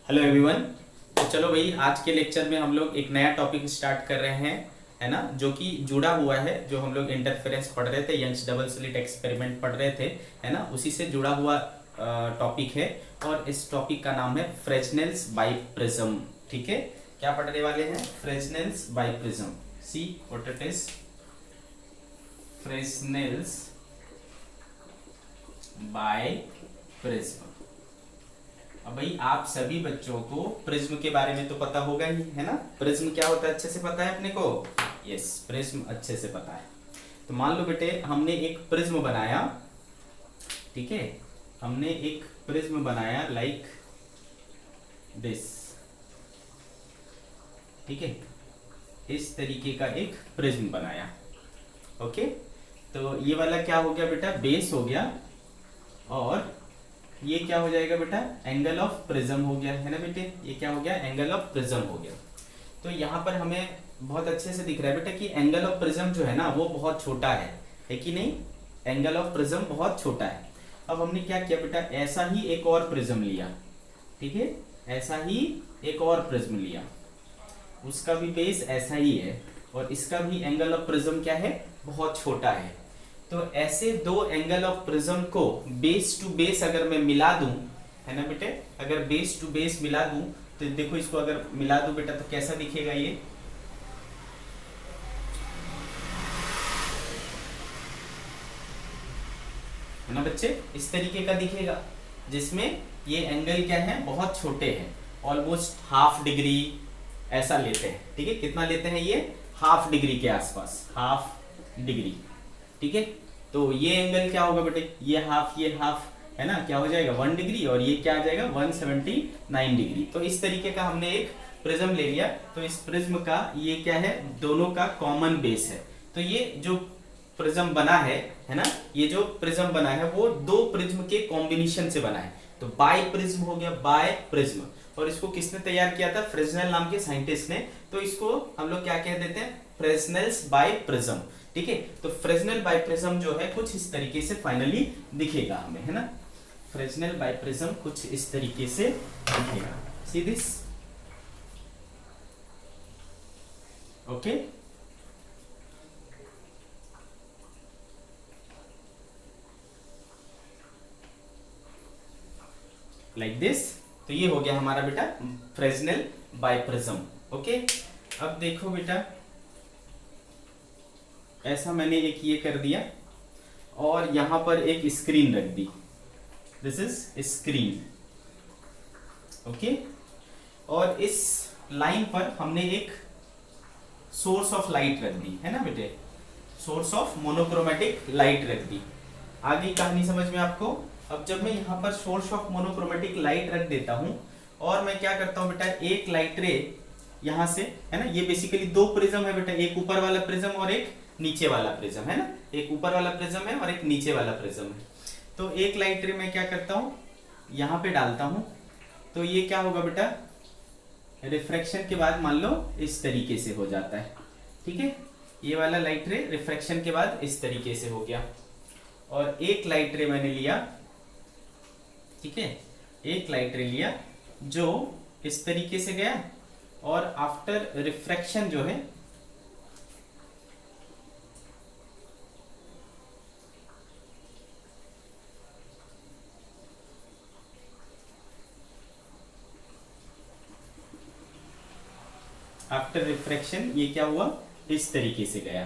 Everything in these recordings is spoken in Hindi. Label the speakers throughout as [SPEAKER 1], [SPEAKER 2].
[SPEAKER 1] Hello everyone. तो चलो भाई, आज के लेक्चर में हम लोग एक नया टॉपिक स्टार्ट कर रहे हैं, है ना, जो कि जुड़ा हुआ है। जो हम लोग इंटरफेरेंस पढ़ रहे थे, यंग्स डबल स्लिट एक्सपेरिमेंट पढ़ रहे थे, है ना, उसी से जुड़ा हुआ टॉपिक है। और इस टॉपिक का नाम है फ्रेस्नेल्स बाइप्रिज्म। ठीक है, क्या पढ़ने वाले हैं? Fresnel's biprism. See what it is, Fresnel's biprism. अब भाई आप सभी बच्चों को प्रिज्म के बारे में तो पता होगा ही, है ना। प्रिज्म क्या होता है अच्छे से पता है अपने को? यस, प्रिज्म अच्छे से पता है। तो मान लो बेटे, हमने एक प्रिज्म बनाया, ठीक है, हमने एक प्रिज्म बनाया लाइक दिस, ठीक है, इस तरीके का एक प्रिज्म बनाया। ओके, तो ये वाला क्या हो गया बेटा? बेस हो गया। और ये क्या हो जाएगा बेटा? एंगल ऑफ प्रिज्म हो गया, है ना बेटे। ये क्या हो गया? एंगल ऑफ प्रिज्म हो गया। तो यहाँ पर हमें बहुत अच्छे से दिख रहा है बेटा कि एंगल ऑफ प्रिज्म जो है ना, वो बहुत छोटा है कि नहीं? एंगल ऑफ प्रिज्म बहुत छोटा है। अब हमने क्या किया बेटा? ऐसा ही एक और प्रिज्म लिया, ठीक है, ऐसा ही एक और प्रिज्म लिया, उसका भी बेस ऐसा ही है और इसका भी एंगल ऑफ प्रिज्म क्या है? बहुत छोटा है। तो ऐसे दो एंगल ऑफ प्रिज्म को बेस टू बेस अगर मैं मिला दूं, है ना बेटे, अगर बेस टू बेस मिला दूं तो देखो, इसको अगर मिला दूं बेटा तो कैसा दिखेगा ये? है ना बच्चे, इस तरीके का दिखेगा, जिसमें ये एंगल क्या है? बहुत छोटे हैं, ऑलमोस्ट हाफ डिग्री ऐसा लेते हैं। ठीक है, कितना लेते हैं ये? हाफ डिग्री के आसपास, हाफ डिग्री। ठीक है, तो ये एंगल क्या होगा बेटे? ये हाफ, है ना, क्या हो जाएगा? 1 डिग्री, और ये क्या आ जाएगा? 179 डिग्री। तो इस तरीके का हमने एक प्रिज्म ले लिया। तो इस प्रिज्म का ये क्या है? दोनों का कॉमन बेस है। तो ये जो प्रिज्म बना है ना, ये जो प्रिज्म बना है वो दो प्रिज्म के कॉम्बिनेशन से बना है। तो बाय प्रिज्म हो गया, बाय प्रिज्म। और इसको किसने तैयार किया था? फ्रेस्नेल नाम के साइंटिस्ट ने। तो इसको हम लोग क्या कह देते हैं? फ्रेस्नेल्स बाय प्रिज्म। ठीक है, तो फ्रेस्नेल बाइप्रिज्म जो है कुछ इस तरीके से फाइनली दिखेगा हमें, है ना। फ्रेस्नेल बाइप्रिज्म कुछ इस तरीके से दिखेगा। See this, okay. Like this. तो ये हो गया हमारा बेटा फ्रेस्नेल बाइप्रिज्म। ओके, अब देखो बेटा, ऐसा मैंने एक ये कर दिया और यहां पर एक स्क्रीन रख दी। This is screen, okay. और इस लाइन पर हमने एक सोर्स ऑफ लाइट रख दी, है ना बेटे, सोर्स ऑफ मोनोक्रोमेटिक लाइट रख दी। आगे कहानी समझ में आपको? अब जब मैं यहाँ पर सोर्स ऑफ मोनोक्रोमेटिक लाइट रख देता हूं और मैं क्या करता हूं बेटा, एक लाइट रे यहां से, है ना, ये बेसिकली दो प्रिज्म है बेटा, एक ऊपर वाला प्रिज्म और एक नीचे वाला प्रिज्म, है ना, एक ऊपर वाला प्रिज्म है और एक नीचे वाला प्रिज्म है। तो एक लाइट रे मैं क्या करता हूं, यहां पे डालता हूं। तो ये क्या होगा बेटा? रिफ्रैक्शन के बाद मान लो इस तरीके से हो जाता है। ठीक है, ये वाला लाइट रे रिफ्रैक्शन के बाद इस तरीके से हो गया। और एक लाइट रे मैंने लिया, ठीक है, एक लाइट रे लिया जो इस तरीके से गया और आफ्टर रिफ्रैक्शन जो है आफ्टर रिफ्रैक्शन ये क्या हुआ? इस तरीके से गया।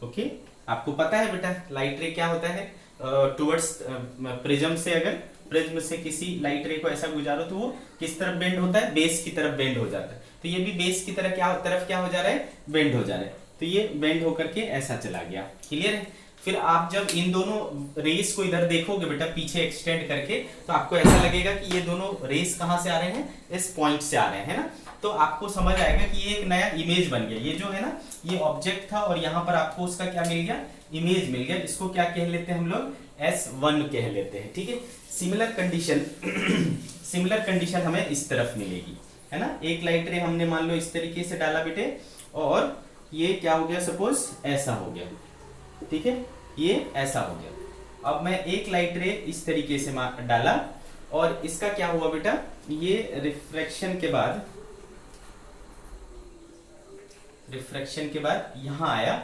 [SPEAKER 1] ओके, आपको पता है बेटा लाइट रे क्या होता है? टुवर्ड्स प्रिज्म से, अगर प्रिज्म से किसी लाइट रे को ऐसा गुजारो तो वो किस तरफ बेंड होता है? बेस की तरफ बेंड हो जाता है। तो ये भी बेस की तरफ क्या हो जा रहा है? बेंड हो जा रहा है। तो ये बेंड होकर के ऐसा चला गया। क्लियर है? फिर आप जब इन दोनों रेस को इधर देखोगे बेटा पीछे एक्सटेंड करके, तो आपको ऐसा लगेगा कि ये दोनों रेस कहां से आ रहे हैं? इस पॉइंट से आ रहे हैं, है ना। तो आपको समझ आएगा कि ये एक नया इमेज बन गया। ये जो है ना, ये ऑब्जेक्ट था और यहाँ पर आपको उसका क्या मिल गया? इमेज मिल गया, जिसको क्या कह लेते हैं हम लोग? S1 कह लेते हैं। ठीक है, सिमिलर कंडीशन सिमिलर कंडीशन हमें इस तरफ मिलेगी, है ना। एक लाइट रे हमने मान लो इस तरीके से डाला बेटे, और ये क्या हो गया? सपोज ऐसा हो गया, ठीक है, ये ऐसा हो गया। अब मैं एक लाइट रे इस तरीके से डाला और इसका क्या हुआ बेटा, ये रिफ्रैक्शन के बाद यहां आया,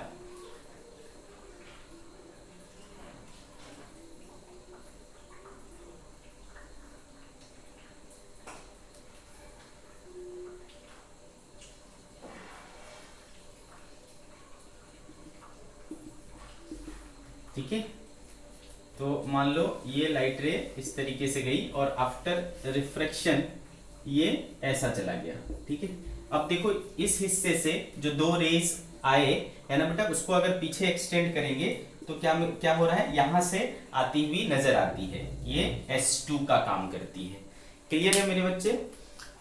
[SPEAKER 1] ठीक है। तो मान लो ये लाइट रे इस तरीके से गई और आफ्टर रिफ्रैक्शन ये ऐसा चला गया, ठीक है। अब देखो इस हिस्से से जो दो रेज आए है ना बेटा, उसको अगर पीछे एक्सटेंड करेंगे तो क्या हो रहा है, यहां से आती हुई नजर आती है, ये S2 का काम करती है। क्लियर है मेरे बच्चे?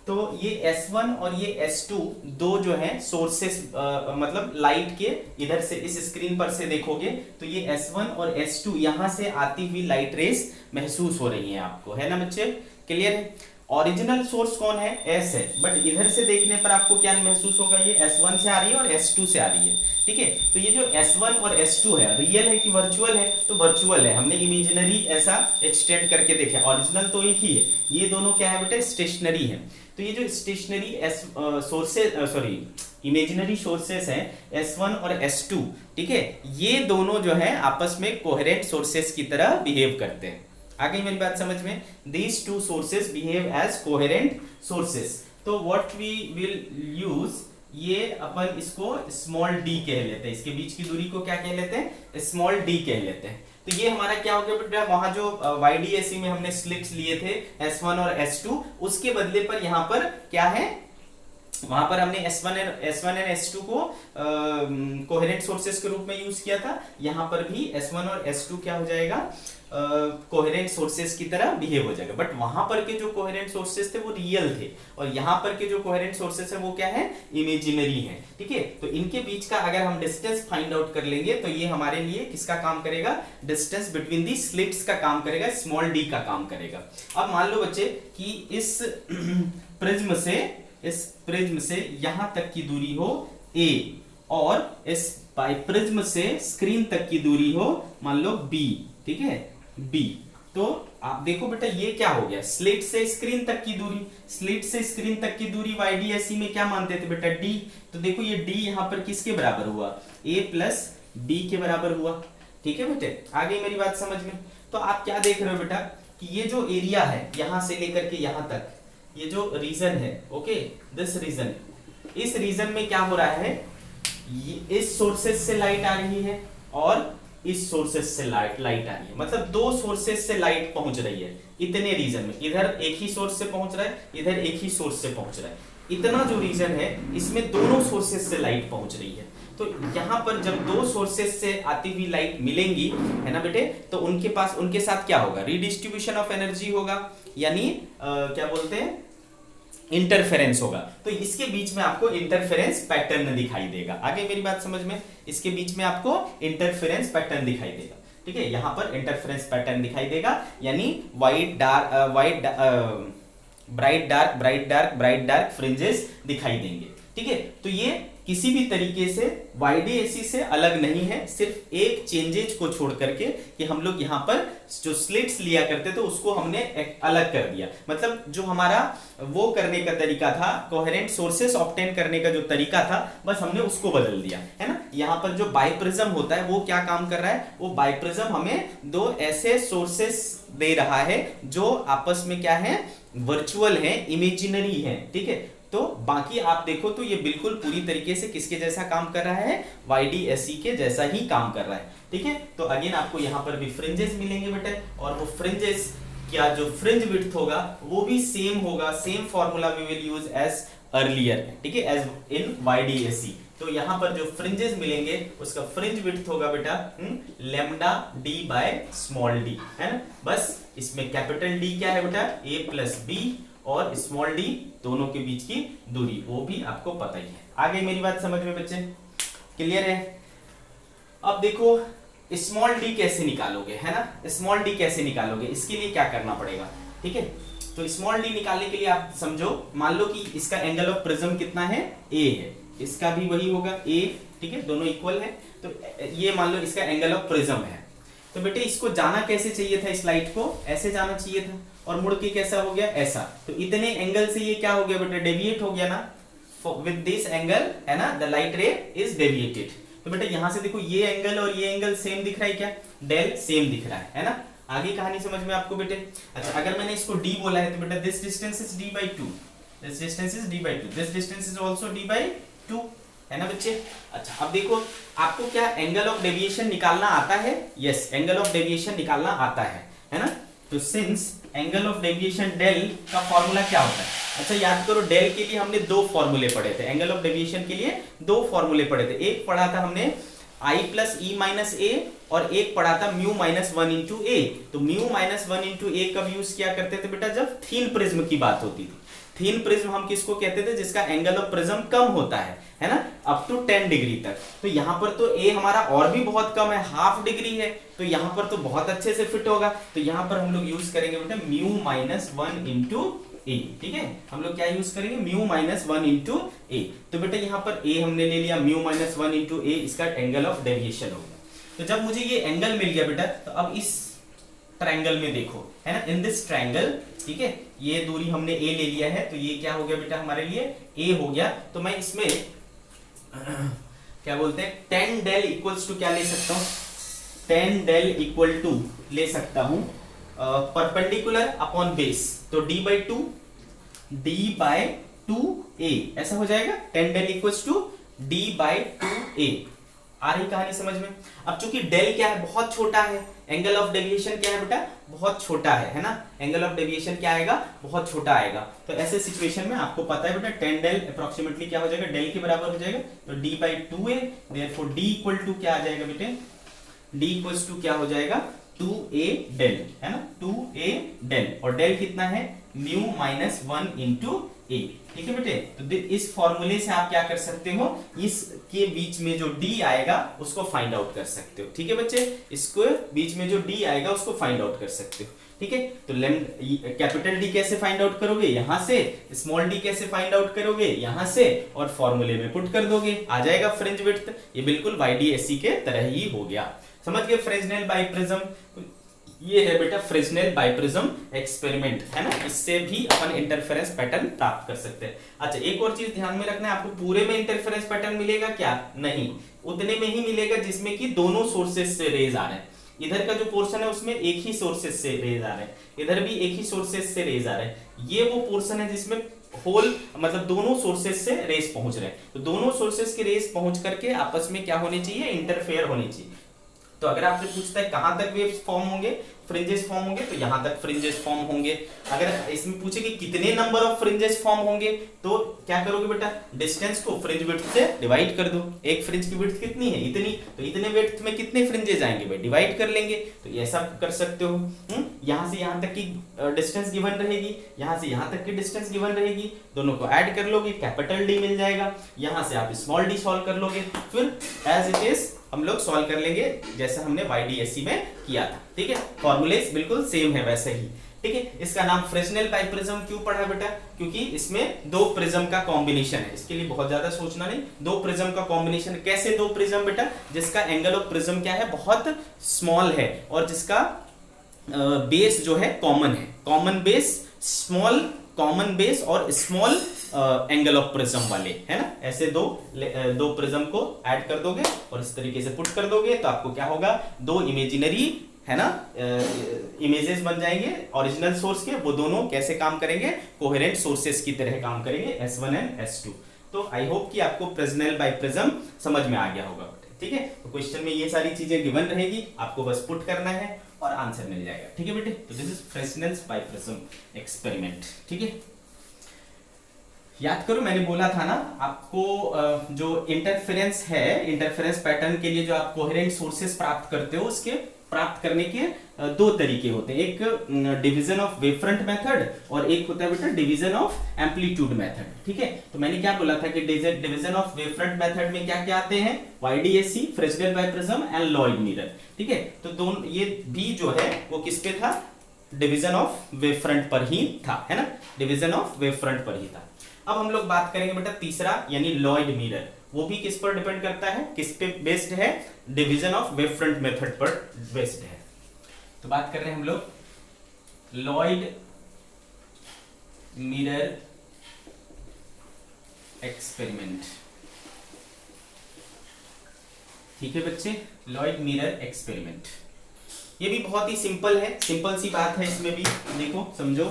[SPEAKER 1] तो ये S1 और ये S2 दो जो है सोर्सेस, मतलब लाइट के इधर से इस स्क्रीन पर से देखोगे तो ये S1 और S2 यहां से आती हुई लाइट रेस महसूस हो रही है आपको, है ना बच्चे? क्लियर है? ओरिजिनल सोर्स कौन है, S है, बट इधर से देखने पर आपको क्या महसूस होगा, ये S1 से आ रही है और S2 से आ रही है, ठीक है। तो ये जो S1 और S2 है, रियल है कि वर्चुअल है, तो वर्चुअल है, हमने इमेजिनरी ऐसा एक्सटेंड करके देखा, ओरिजिनल तो एक ही है। ये दोनों क्या है बेटा, स्टेशनरी है। तो ये जो स्टेशनरी इमेजिनरी सोर्सेस हैं S1 और S2, ठीक है, ये दोनों जो है आपस में कोहेरेंट सोर्सेस की तरह बिहेव करते हैं। आ गई मेरी बात समझ में? These two sources behave as coherent sources. तो what we will use, ये अपन इसको स्मॉल d कह लेते हैं, इसके बीच की दूरी को क्या कह लेते हैं, स्मॉल d कह लेते हैं। तो ये हमारा क्या हो गया बेटा, वहां जो YDAC में हमने स्लिट्स लिए थे S1 और S2, उसके बदले पर यहाँ पर क्या है, वहां पर हमने S1 एंड S2 को कोहेरेंट सोर्सेस के रूप में यूज किया था। यहां पर भी S1 और S2 क्या हो जाएगा, कोहेरेंट सोर्सेस की तरह बिहेव हो जाएगा। बट वहां पर के जो कोहेरेंट सोर्सेस थे वो रियल थे, और यहाँ पर के जो कोहेरेंट सोर्सेस है वो क्या है, इमेजिनरी है, ठीक है। तो इनके बीच का अगर हम डिस्टेंस फाइंड आउट कर लेंगे तो ये हमारे लिए किसका काम करेगा, डिस्टेंस बिटवीन दी स्लिट्स का काम करेगा, स्मॉल d का काम करेगा। अब मान लो बच्चे कि इस प्रिज्म से यहां तक की दूरी हो a, और इस बाइप्रिज्म से स्क्रीन तक की दूरी हो मान लो b, ठीक है, b। तो आप देखो बेटा ये क्या हो गया, स्लिट से स्क्रीन तक की दूरी, स्लिट से स्क्रीन तक की दूरी YDAC में क्या मानते थे बेटा, d। तो देखो ये d यहां पर किसके बराबर हुआ, a प्लस b के बराबर हुआ, ठीक है बेटे। आ गई मेरी बात समझ में? तो आप क्या देख रहे हो बेटा कि ये जो एरिया है यहां से लेकर के यहां तक, ये जो रीजन है, ओके, दिस रीजन, इस रीजन में क्या हो रहा है, इस सोर्सेस से लाइट आ रही है और इस सोर्सेस से लाइट आ रही है, मतलब दो सोर्सेस से लाइट पहुंच रही है इतने रीजन में। इधर एक ही सोर्स से पहुंच रहा है, इधर एक ही सोर्स से पहुंच रहा है, इतना जो रीजन है इसमें दोनों सोर्सेस से लाइट पहुंच रही है। तो यहाँ पर जब दो सोर्सेस से आती हुई लाइट मिलेंगी, है ना बेटे, तो उनके साथ क्या होगा, रीडिस्ट्रीब्यूशन ऑफ एनर्जी होगा, यानी क्या बोलते हैं, इंटरफेरेंस होगा। तो इसके बीच में आपको इंटरफेरेंस पैटर्न दिखाई देगा। आगे मेरी बात समझ में? इसके बीच में आपको इंटरफेरेंस पैटर्न दिखाई देगा, ठीक है। यहां पर इंटरफेरेंस पैटर्न दिखाई देगा, यानी bright dark bright dark fringes दिखाई देंगे, ठीक है। तो ये किसी भी तरीके से YDAC से अलग नहीं है, सिर्फ एक चेंजेज को छोड़ करके कि हम लोग यहाँ पर जो स्लिट्स लिया करते थे उसको हमने अलग कर दिया। मतलब जो हमारा वो करने का तरीका था, कोहेरेंट सोर्सेस ऑब्टेन करने का जो तरीका था, बस हमने उसको बदल दिया, है ना। यहाँ पर जो बाइप्रिज्म होता है वो क्या काम कर रहा है, वो बाइप्रिज्म हमें दो ऐसे सोर्सेस दे रहा है जो आपस में क्या है, वर्चुअल है, इमेजिनरी है, ठीक है। तो बाकी आप देखो तो ये बिल्कुल पूरी तरीके से किसके जैसा काम कर रहा है, YDAC के जैसा ही काम कर रहा है, ठीक है। तो अगेन आपको यहाँ पर भी फ्रिंजेस मिलेंगे बेटे, और वो फ्रिंजेस क्या, जो फ्रिंज विड्थ होगा वो भी सेम होगा, same formula we will use as earlier, ठीक है, एज इन YDAC। तो यहाँ पर जो फ्रिंजेस मिलेंगे उसका फ्रिंज विड्थ होगा बेटा lambda d by small d, है ना। बस इसमें कैपिटल D क्या है बेटा, a प्लस b, और स्मॉल d दोनों के बीच की दूरी, वो भी आपको पता ही है। आगे मेरी बात समझ में बच्चे, क्लियर है? अब देखो स्मॉल d कैसे निकालोगे, है ना, स्मॉल d कैसे निकालोगे, इसके लिए क्या करना पड़ेगा, ठीक है। तो स्मॉल d निकालने के लिए आप समझो, मान लो कि इसका एंगल ऑफ प्रिज्म कितना है, a है, इसका भी वही होगा a, ठीक है, दोनों इक्वल है। तो ये मान लो इसका एंगल ऑफ प्रिज्म है। तो बेटे इसको जाना कैसे चाहिए था, इस लाइट को ऐसे जाना चाहिए था और मुड़ के कैसा हो गया, ऐसा। तो इतने एंगल से ये क्या हो गया बेटा, डेविएट हो गया ना, विद दिस एंगल है ना, द लाइट रे इज डेविएटेड। तो बेटा यहां से देखो ये एंगल और ये एंगल सेम दिख रहा है क्या, डेल सेम दिख रहा है ना। आगे कहानी समझ में आपको बेटे। अच्छा अगर मैंने इसको d बोला है तो बेटा this distance is d by 2, this distance is d by 2, this distance is also d by 2, है ना बच्चे। अच्छा अब देखो आपको क्या एंगल ऑफ डेविएशन निकालना आता है, यस एंगल ऑफ डेविएशन निकालना आता है ना। तो since angle of deviation del का फॉर्मूला क्या होता है, अच्छा याद करो डेल के लिए हमने दो फॉर्मूले पढ़े थे, एंगल ऑफ डेविएशन के लिए दो फॉर्मूले पढ़े थे। एक पढ़ा था हमने i प्लस ई माइनस ए और एक पढ़ा था म्यू माइनस 1 इंटू ए। तो म्यू माइनस 1 इंटू ए कब यूज किया करते थे बेटा, जब थीन प्रिज्म की बात होती थी। थीन प्रिज्म हम किसको कहते थे, जिसका एंगल ऑफ प्रिज्म कम होता है ना, अप टू 10 डिग्री तक। तो यहाँ पर तो ए हमारा और भी बहुत कम है, हाफ डिग्री है, तो यहाँ पर तो बहुत अच्छे से फिट होगा। तो यहाँ पर हम लोग यूज करेंगे बेटा म्यू माइनस 1 इंटू ए, ठीक है। हम लोग क्या यूज करेंगे, म्यू माइनस 1 इंटू ए। तो बेटा यहाँ पर ए हमने ले लिया, म्यू माइनस 1 इंटू ए इसका एंगल ऑफ डेविएशन हो गया। तो जब मुझे ये एंगल मिल गया बेटा, तो अब इस ट्रायंगल में देखो, है ना, इन दिस ट्रायंगल, ठीक है, ये दूरी हमने ए ले लिया है, तो ये क्या हो गया बेटा हमारे लिए ए हो गया। तो मैं इसमें क्या बोलते हैं, टेन डेल इक्वल्स टू क्या ले सकता हूँ, टेन डेल इक्वल टू ले सकता हूँ परपेंडिकुलर अपॉन बेस, तो d by 2 a ऐसा हो जाएगा, tan del equals to d by 2a। आ रही कहानी समझ में। अब चूंकि डेल क्या है, बहुत छोटा है, एंगल ऑफ डेविएशन क्या है बेटा, बहुत छोटा है ना, एंगल ऑफ डेविएशन क्या आएगा, बहुत छोटा आएगा। तो ऐसे सिचुएशन में आपको पता है बेटा टेन डेल अप्रोक्सीमेटली क्या हो जाएगा, डेल के बराबर हो जाएगा, तो d by 2a, therefore d equal to क्या आ जाएगा बेटे, d इक्वल्स टू क्या हो जाएगा 2a डेल, है ना, 2a डेल, और डेल कितना है म्यू माइनस 1 इंटू ए, ठीक है बेटे। तो इस फॉर्मूले से आप क्या कर सकते हो, इसके बीच में जो d आएगा उसको फाइंड आउट कर सकते हो, ठीक है बच्चे, इसको बीच में जो d आएगा उसको फाइंड आउट कर सकते हो, ठीक है। तो कैपिटल D कैसे फाइंड आउट करोगे, यहां से, स्मॉल d कैसे फाइंड आउट करोगे, यहां से, और फॉर्मूले में पुट कर दोगे, आ जाएगा फ्रिंज विड्थ। ये बिल्कुल YDSC के तरह ही हो गया, समझ गए, फ्रेस्नेल बाइप्रिज्म। ये है बेटा फ्रेस्नेल बाइप्रिज्म एक्सपेरिमेंट, है ना, इससे भी अपन इंटरफेरेंस पैटर्न प्राप्त कर सकते हैं। अच्छा एक और चीज ध्यान में रखना है, आपको पूरे में इंटरफेरेंस पैटर्न मिलेगा क्या, नहीं, उतने में ही मिलेगा जिसमें कि दोनों सोर्सेस से रेज आ रहे हैं। इधर का जो पोर्शन है उसमें एक ही सोर्सेस से रेज आ रहे हैं, इधर भी एक ही सोर्सेस से रेज आ रहे हैं। ये वो पोर्शन है जिसमें होल मतलब दोनों सोर्सेस से रेज पहुंच रहे हैं। तो दोनों सोर्सेस के रेज पहुंच करके आपस में क्या होने चाहिए, इंटरफेयर होनी चाहिए। तो अगर आपसे पूछता है कहां तक वेव्स फॉर्म होंगे, फ्रिंजेस फॉर्म होंगे, तो यहां तक फ्रिंजेस फॉर्म होंगे। अगर इसमें पूछे कि कितने नंबर ऑफ फ्रिंजेस फॉर्म होंगे, तो क्या करोगे बेटा, डिस्टेंस को फ्रिंज विड्थ से डिवाइड कर दो। एक फ्रिंज की विड्थ कितनी है, इतनी, तो इतने विड्थ में कितने फ्रिंजेस आएंगे भाई, डिवाइड कर लेंगे। तो ऐसा कर सकते हो। यहां से यहां तक की डिस्टेंस गिवन रहेगी, यहां से यहां तक की डिस्टेंस गिवन रहेगी, दोनों को ऐड कर लोगे, कैपिटल D मिल जाएगा। यहां से आप स्मॉल d सॉल्व कर लोगे, फिर एज इट इज हम लोग सॉल्व कर लेंगे जैसा हमने YDSC में किया था, ठीक है। फॉर्मूलेस बिल्कुल सेम है वैसे ही, ठीक है। इसका नाम फ्रेस्नेल बाइप्रिज्म क्यों पढ़ा बेटा, क्योंकि इसमें दो प्रिज्म का कॉम्बिनेशन है, इसके लिए बहुत ज्यादा सोचना नहीं, दो प्रिज्म का कॉम्बिनेशन। कैसे दो प्रिज्म बेटा, जिसका एंगल ऑफ प्रिज्म क्या है, बहुत स्मॉल है, और जिसका बेस जो है कॉमन है, common base, small common base और स्मॉल एंगल ऑफ प्रिज्म वाले, है ना। ऐसे दो प्रिज्म को ऐड कर दोगे और इस तरीके से पुट कर दोगे, तो आपको क्या होगा, दो इमेजिनरी, है ना, इमेजेस बन जाएंगे ओरिजिनल सोर्स के। वो दोनों कैसे काम करेंगे, कोहेरेंट सोर्सेस की तरह काम करेंगे, S1 एंड S2। तो आई होप कि आपको फ्रेस्नेल बाइप्रिज्म समझ में आ गया होगा, ठीक है। तो क्वेश्चन में ये सारी चीजें गिवन रहेगी, आपको बस पुट करना है और आंसर मिल जाएगा, ठीक है बेटे। तो this is Fresnel's biprism experiment, ठीक है। याद करो मैंने बोला था ना आपको, जो इंटरफेरेंस है, इंटरफेरेंस पैटर्न के लिए जो आप कोहेरेंट सोर्सेस प्राप्त करते हो, उसके प्राप्त करने के दो तरीके होते हैं, एक डिवीजन ऑफ वेवफ्रंट मेथड और एक होता है बेटा डिवीजन ऑफ एम्पलीट्यूड मेथड, ठीक है। तो मैंने क्या बोला था कि डिवीजन ऑफ वेवफ्रंट मेथड में क्या क्या आते हैं, YDSC, Fresnel biprism and Lloyd mirror, ठीक है। तो दोनों ये भी जो है वो किस पे था, डिवीजन ऑफ वेवफ्रंट पर ही था, है ना, डिवीजन ऑफ वेवफ्रंट पर ही था। अब हम लोग बात करेंगे बेटा तीसरा, यानी लॉयड मिरर। वो भी किस पर डिपेंड करता है, किस पे बेस्ड है, डिवीजन ऑफ वेवफ्रंट मेथड पर बेस्ड है, तो बात कर रहे हैं हम लोग लॉयड मिरर एक्सपेरिमेंट। ठीक है बच्चे, लॉयड मिरर एक्सपेरिमेंट। ये भी बहुत ही सिंपल है, सिंपल सी बात है इसमें भी। देखो समझो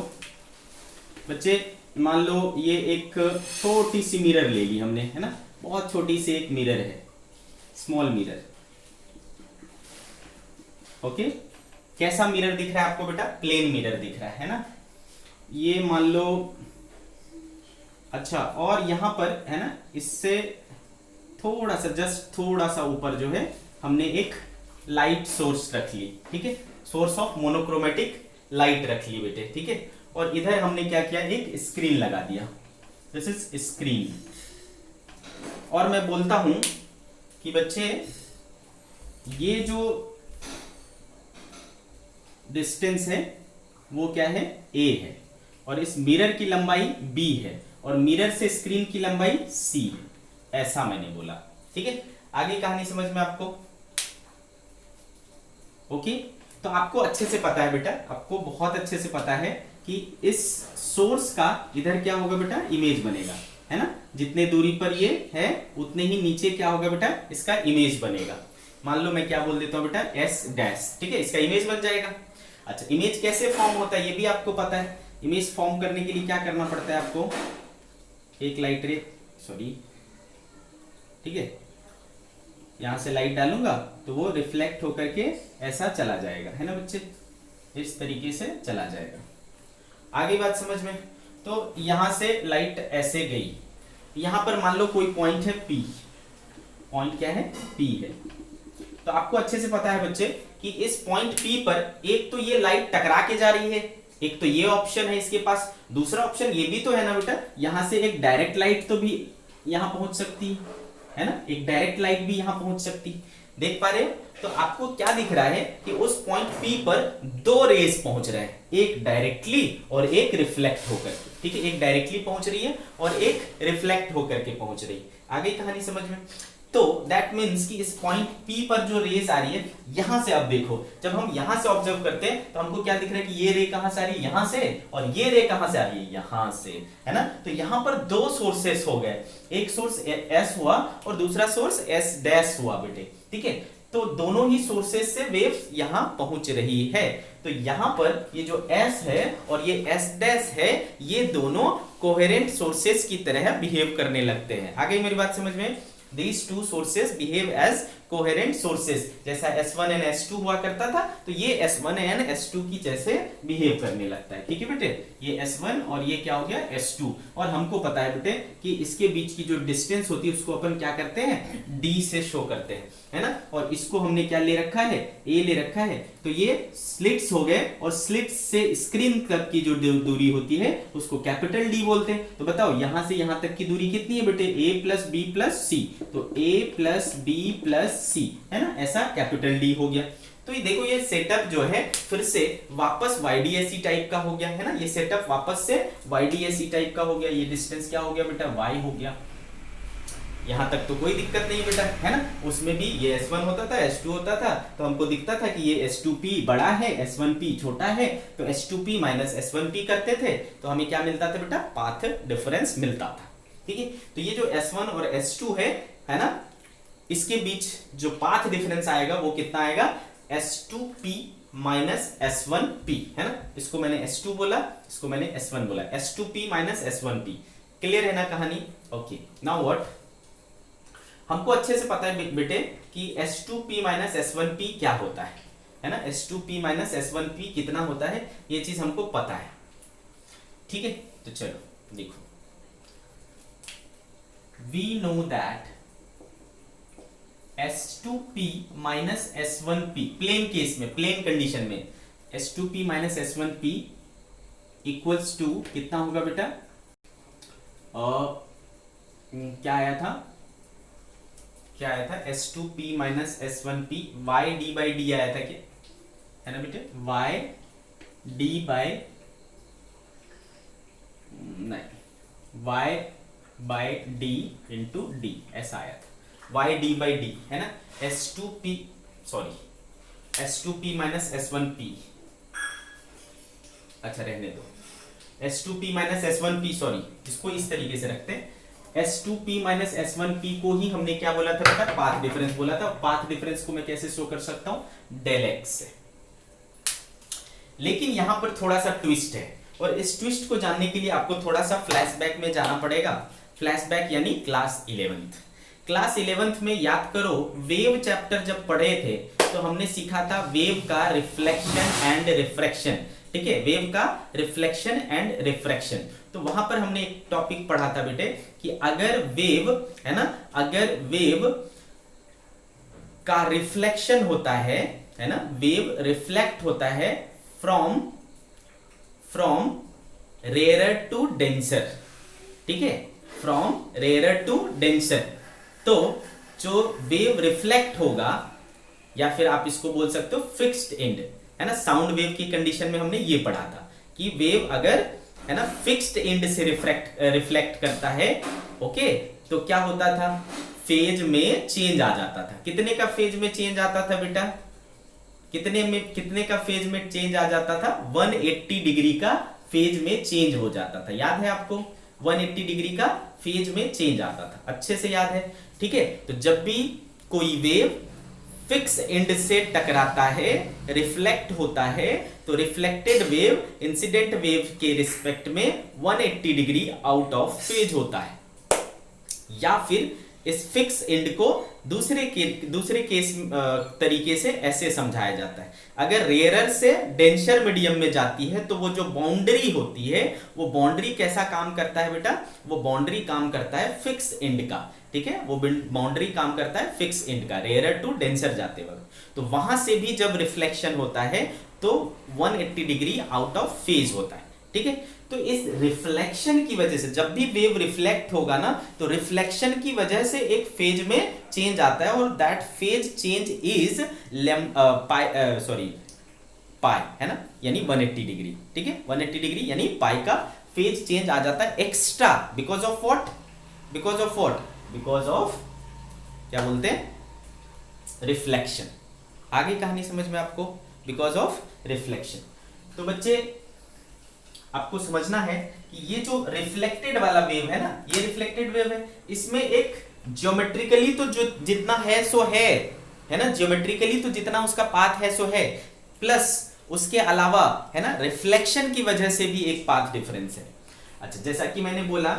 [SPEAKER 1] बच्चे, मान लो ये एक छोटी सी मिरर ले ली हमने, है ना, बहुत छोटी सी एक मिरर है, स्मॉल मिरर। ओके, कैसा मिरर दिख रहा है आपको बेटा? प्लेन मिरर दिख रहा है ना। ये मान लो, अच्छा, और यहां पर है ना, इससे थोड़ा सा, जस्ट थोड़ा सा ऊपर जो है हमने एक लाइट सोर्स रख ली। ठीक है, सोर्स ऑफ मोनोक्रोमेटिक लाइट रख ली बेटे। ठीक है, और इधर हमने क्या किया, एक स्क्रीन लगा दिया। This is screen. और मैं बोलता हूं कि बच्चे ये जो डिस्टेंस है वो क्या है? a है, और इस मिरर की लंबाई b है, और मिरर से स्क्रीन की लंबाई c है। ऐसा मैंने बोला। ठीक है, आगे कहानी समझ में आपको? ओके, तो आपको अच्छे से पता है बेटा, आपको बहुत अच्छे से पता है कि इस सोर्स का इधर क्या होगा बेटा? इमेज बनेगा, है ना। जितने दूरी पर ये है उतने ही नीचे क्या होगा बेटा? इसका इमेज बनेगा। मान लो मैं क्या बोल देता हूं बेटा? S dash. ठीक है, इसका इमेज बन जाएगा। अच्छा, इमेज कैसे फॉर्म होता है ये भी आपको पता है। इमेज फॉर्म करने के लिए क्या करना पड़ता है आपको? एक लाइट रे, सॉरी, ठीक है, यहां से लाइट डालूंगा तो वो रिफ्लेक्ट होकर के ऐसा चला जाएगा, है ना बच्चे, इस तरीके से चला जाएगा। आगे बात समझ में? तो यहां से लाइट ऐसे गई, यहां पर मान लो कोई पॉइंट है P। पॉइंट क्या है? P है। तो आपको अच्छे से पता है बच्चे कि इस पॉइंट P पर एक तो ये लाइट टकरा के जा रही है, एक तो ये ऑप्शन है इसके पास, दूसरा ऑप्शन ये भी तो है ना बेटा, यहां से एक डायरेक्ट लाइट तो भी यहां पहुंच सकती है ना, एक डायरेक्ट लाइट भी यहां पहुंच सकती। देख पा रहे हो? तो आपको क्या दिख रहा है कि उस पॉइंट P पर दो रेज पहुंच रहे हैं, एक डायरेक्टली और एक रिफ्लेक्ट होकर के। ठीक है, एक डायरेक्टली पहुंच रही है और एक रिफ्लेक्ट होकर के पहुंच रही है। आगे कहानी समझ में? तो दैट मीन्स कि इस पॉइंट P पर जो रेज आ रही है यहां से, अब देखो जब हम यहां से ऑब्जर्व करते हैं तो हमको क्या दिख रहा है कि ये रे कहां से आ रही है? यहां से, और ये रे कहां से आ रही है? यहां से, है ना। तो यहां पर दो सोर्सेस हो गए, एक सोर्स S हुआ और दूसरा सोर्स S डैश हुआ बेटे। ठीक है, तो दोनों ही सोर्सेस से वेव्स यहां पहुंच रही है। तो यहां पर ये जो S है और ये S डैश है, ये दोनों कोहेरेंट सोर्सेस की तरह बिहेव करने लगते हैं। आगे मेरी बात समझ में? These two sources behave as coherent sources। जैसा S1 and S2 हुआ करता था, तो ये S1 and S2 की जैसे बिहेव करने लगता है। ठीक है बेटे, ये S1 और ये क्या हो गया? S2। और हमको पता है बेटे कि इसके बीच की जो डिस्टेंस होती है उसको अपन क्या करते हैं? D से शो करते हैं, है ना। और इसको हमने क्या ले रखा है? A ले रखा है। तो ये स्लिट्स हो गए, और स्लिट्स से स्क्रीन तक की जो दूरी होती है उसको कैपिटल D बोलते हैं। तो बताओ यहां से यहां तक की दूरी कितनी है बेटे? A plus B plus C। तो A plus B plus C, है ना, ऐसा कैपिटल D हो गया। तो ये देखो, ये सेटअप जो है फिर से वापस YDAC टाइप का हो गया, है ना। ये सेटअप वापस से YDAC टाइप का हो गया। ये डिस्टेंस क्या हो गया बेटा? Y हो गया। यहां तक तो कोई दिक्कत नहीं बेटा, है ना। उसमें भी ये S1 होता था, S2 होता था, तो हमको दिखता था कि ये S2P बड़ा है, S1P छोटा है, तो S2P माइनस S1P करते थे तो हमें क्या मिलता था बेटा? पाथ डिफरेंस मिलता था। ठीक है, तो ये जो S1 और S2 है ना, इसके बीच जो पाथ डिफरेंस आएगा वो कितना आएगा? S2P माइनस S1P, है ना। इसको मैंने S2 बोला, इसको मैंने S1 बोला, S2P माइनस S1P। क्लियर है ना कहानी? Okay, now what? हमको अच्छे से पता है बेटे कि S2P माइनस S1P क्या होता है ना। S2P माइनस S1P कितना होता है ये चीज हमको पता है। ठीक है, तो चलो देखो, we know that S2P minus S1P plane case में, प्लेन कंडीशन में S2P minus S1P equals to कितना होगा बेटा? क्या आया था? S2P minus S1P y d by D आया था क्या? है ना बेटे, y d बाई, नहीं, y by D into D ऐसा आया था, y d बाई डी, है ना। S2P, sorry, S2P minus S1P, अच्छा रहने दो, S2P माइनस S1P, सॉरी इसको इस तरीके से रखते हैं, S2P माइनस S1P को ही हमने क्या बोला था बेटा, पाथ डिफरेंस बोला था। पाथ डिफरेंस को मैं कैसे शो कर सकता हूं, डेल एक्स से। लेकिन यहां पर थोड़ा सा ट्विस्ट है, और इस ट्विस्ट को जानने के लिए आपको थोड़ा सा फ्लैशबैक में जाना पड़ेगा। फ्लैशबैक यानी क्लास 11th। क्लास 11th में याद करो, वेव चैप्टर जब पढ़े थे तो हमने सीखा था वेव का रिफ्लेक्शन एंड रिफ्रैक्शन, ठीक है, वेव का रिफ्लेक्शन एंड रिफ्रैक्शन। तो वहां पर हमने एक टॉपिक पढ़ा था बेटे कि अगर वेव है ना, अगर वेव का रिफ्लेक्शन होता है ना, वेव रिफ्लेक्ट होता है फ्रॉम रेयर टू डेंसर, ठीक है, फ्रॉम रेयर टू डेंसर, तो जो वेव रिफ्लेक्ट होगा, या फिर आप इसको बोल सकते हो फिक्स्ड एंड, है ना, साउंड वेव की कंडीशन में हमने ये पढ़ा था कि वेव अगर है ना फिक्स्ड एंड से रिफ्लेक्ट करता है, ओके, तो क्या होता था, फेज में चेंज आ जाता था। कितने का फेज में चेंज आता था बेटा, कितने का फेज में चेंज आ जाता था, 180 डिग्री का फेज में चेंज हो जाता था। याद है आपको, 180 डिग्री का फेज में चेंज आता था, अच्छे से याद है, ठीक है। तो जब भी कोई वेव फिक्स एंड से टकराता है, रिफ्लेक्ट होता है, तो रिफ्लेक्टेड वेव इंसिडेंट वेव के रिस्पेक्ट में 180 डिग्री आउट ऑफ फेज होता है। या फिर इस फिक्स एंड को दूसरे केस तरीके से ऐसे समझाया जाता है, अगर रेयरर से डेंसर मीडियम में जाती है तो वो जो बाउंड्री होती है, वो बाउंड्री कैसा काम करता है बेटा, वो बाउंड्री काम करता है फिक्स एंड का, ठीक है, वो बाउंड्री काम करता है फिक्स एंड का, रेयरर टू डेंसर जाते वक्त। तो वहां से भी जब रिफ्लेक्शन होता है तो 180 डिग्री आउट ऑफ फेज होता है, ठीक है। तो इस रिफ्लेक्शन की वजह से, जब भी वेव रिफ्लेक्ट होगा ना, तो रिफ्लेक्शन की वजह से एक फेज में चेंज आता है, और that phase change is pi, है ना, यानी 180 डिग्री, ठीक है, 180 डिग्री यानी पाई का फेज चेंज आ जाता है extra, because of what, because of what, because of क्या बोलते हैं, रिफ्लेक्शन। आगे कहानी समझ में आपको, बिकॉज ऑफ रिफ्लेक्शन। तो बच्चे आपको समझना है कि ये जो रिफ्लेक्टेड वाला वेव है ना, ये रिफ्लेक्टेड वेव है, इसमें एक ज्योमेट्रिकली तो जो जितना है सो है ना, ज्योमेट्रिकली तो जितना उसका पाथ है सो है, प्लस उसके अलावा है ना रिफ्लेक्शन की वजह से भी एक पाथ डिफरेंस है। अच्छा, जैसा कि मैंने बोला,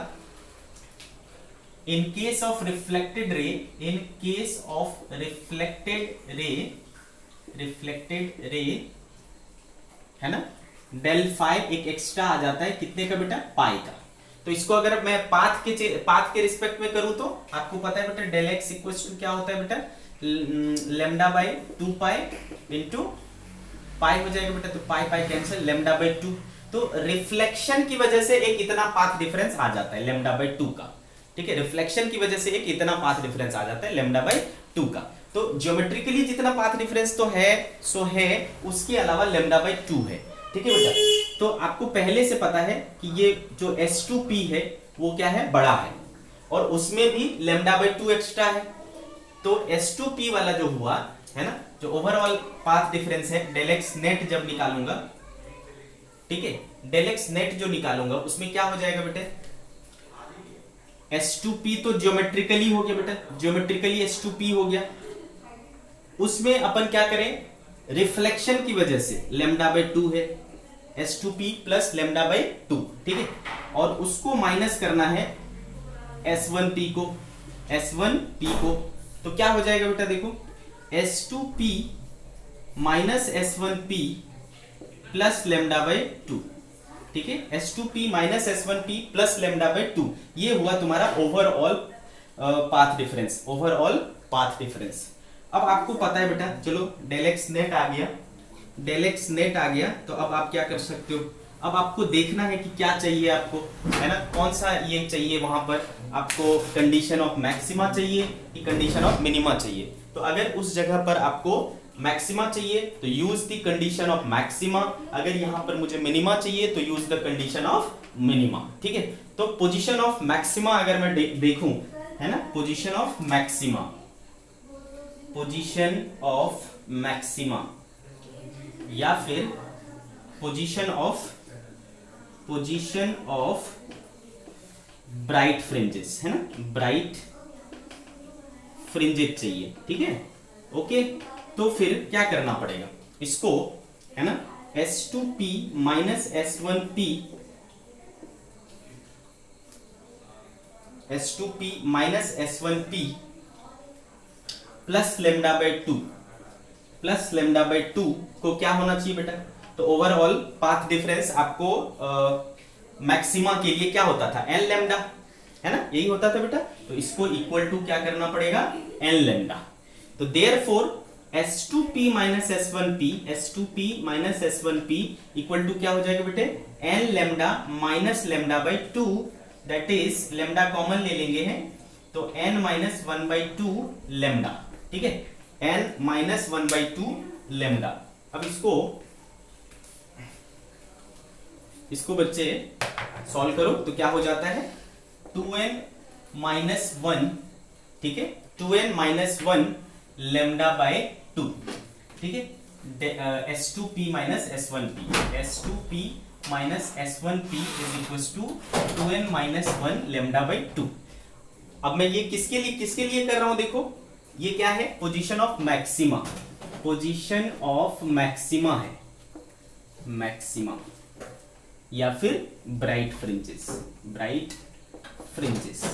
[SPEAKER 1] in case of reflected ray, in case of reflected ray है ना, डेल फाइव एक एक्स्ट्रा आ जाता है, कितने का बेटा, पाई का। तो इसको अगर मैं पाथ के रिस्पेक्ट में करूं तो आपको पता है बेटा, डेल एक्स इक्वल टू क्या होता है बेटा, lambda by 2 pi into pi हो जाएगा बेटा, तो पाई पाई कैंसिल, लेमडा बाई 2। तो रिफ्लेक्शन की वजह से एक इतना पाथ डिफरेंस आ जाता है लेमडा बाई 2 का, ठीक है, रिफ्लेक्शन की वजह से एक इतना पाथ डिफरेंस आ जाता है लेमडा बाई 2 का। तो ज्योमेट्रिकली जितना पाथ डिफरेंस तो है सो है, उसके अलावा लेमडा बाई 2 है, ठीक है बेटा। तो आपको पहले से पता है कि ये जो S2P है वो क्या है, बड़ा है, और उसमें भी लेमडा बाई 2 एक्स्ट्रा है। तो S2P वाला जो हुआ है ना, जो ओवरऑल पाथ डिफरेंस है, डेल एक्स नेट जब निकालूंगा, ठीक है, डेल एक्स नेट जो निकालूंगा उसमें क्या हो जाएगा बेटे, S2P तो ज्योमेट्रिकली हो गया बेटा, ज्योमेट्रिकली S2P हो गया, उसमें अपन क्या करें, रिफ्लेक्शन की वजह से लेमडा बाई 2 है, S2P प्लस लेमडा बाई 2, ठीक है, और उसको माइनस करना है S1P को, तो क्या हो जाएगा बेटा, देखो S2P minus S1P plus lambda by 2, ठीक है, S2P minus S1P plus lambda by 2, ये हुआ तुम्हारा overall path difference, overall path difference. अब आपको पता है बेटा, चलो डेल एक्स नेट आ गया, डेल एक्स नेट आ गया, तो अब आप क्या कर सकते हो, अब आपको देखना है कि क्या चाहिए आपको, है ना, कौन सा ये चाहिए, वहां पर आपको कंडीशन ऑफ मैक्सिमा चाहिए कि कंडीशन ऑफ मिनिमा चाहिए। तो अगर उस जगह पर आपको मैक्सिमा चाहिए तो use the condition of maxima, अगर यहां पर मुझे मिनिमा चाहिए तो use the condition of minima, ठीक है। तो पोजीशन ऑफ मैक्सिमा अगर मैं देखूं, है ना, position of maxima, position of maxima या फिर पोजीशन ऑफ ब्राइट फ्रिंजेस, है ना, ब्राइट फ्रिंजेस चाहिए, ठीक है। ओके, तो फिर क्या करना पड़ेगा इसको, है ना, S2P minus S1P, S2P minus S1P plus lambda by to, plus lambda by to को क्या होना चाहिए बेटा, तो ओवरऑल पाथ डिफरेंस आपको मैक्सिमा के लिए क्या होता था, एन लेमडा, है ना, यही होता था बेटा। तो इसको इक्वल टू क्या करना पड़ेगा, एन लेमडा। तो therefore S2P minus S1P, S2P minus S1P equal to क्या हो जाएगा बेटे, N lambda minus lambda by two, that is lambda common ले लेंगे हैं, तो n minus one by two lambda, ठीक है, n minus one by two lambda. अब इसको बच्चे सॉल्व करो तो क्या हो जाता है, 2n माइनस वन, ठीक है, 2n minus one lambda by two, ठीक है, S2P minus S1P, S2P minus S1P is equal to 2n minus one lambda by two. अब मैं ये किसके लिए कर रहा हूं, देखो ये क्या है, position of maxima, position of maxima है, मैक्सिमा या फिर ब्राइट फ्रिंजेस, ब्राइट फ्रिंजेस।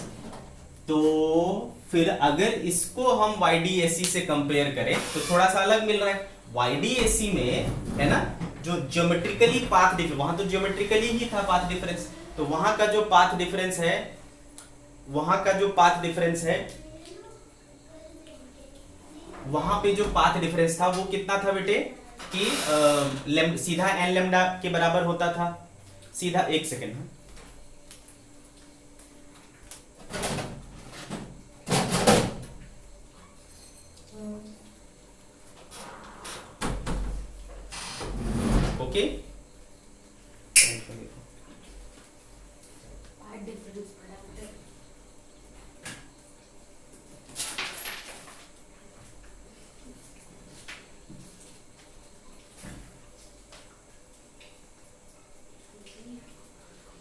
[SPEAKER 1] तो फिर अगर इसको हम YDAC से कंपेयर करें तो थोड़ा सा अलग मिल रहा है। YDAC में, है ना, जो ज्योमेट्रिकली पाथ डिफरेंस, वहां तो ज्योमेट्रिकली ही था पाथ डिफरेंस, तो वहां का जो पाथ डिफरेंस है, वहां का जो पाथ डिफरेंस है, वहां पे जो पाथ डिफरेंस था वो कितना था बेटे, कि सीधा एन लेमडा के बराबर होता था, सीधा, एक second, okay,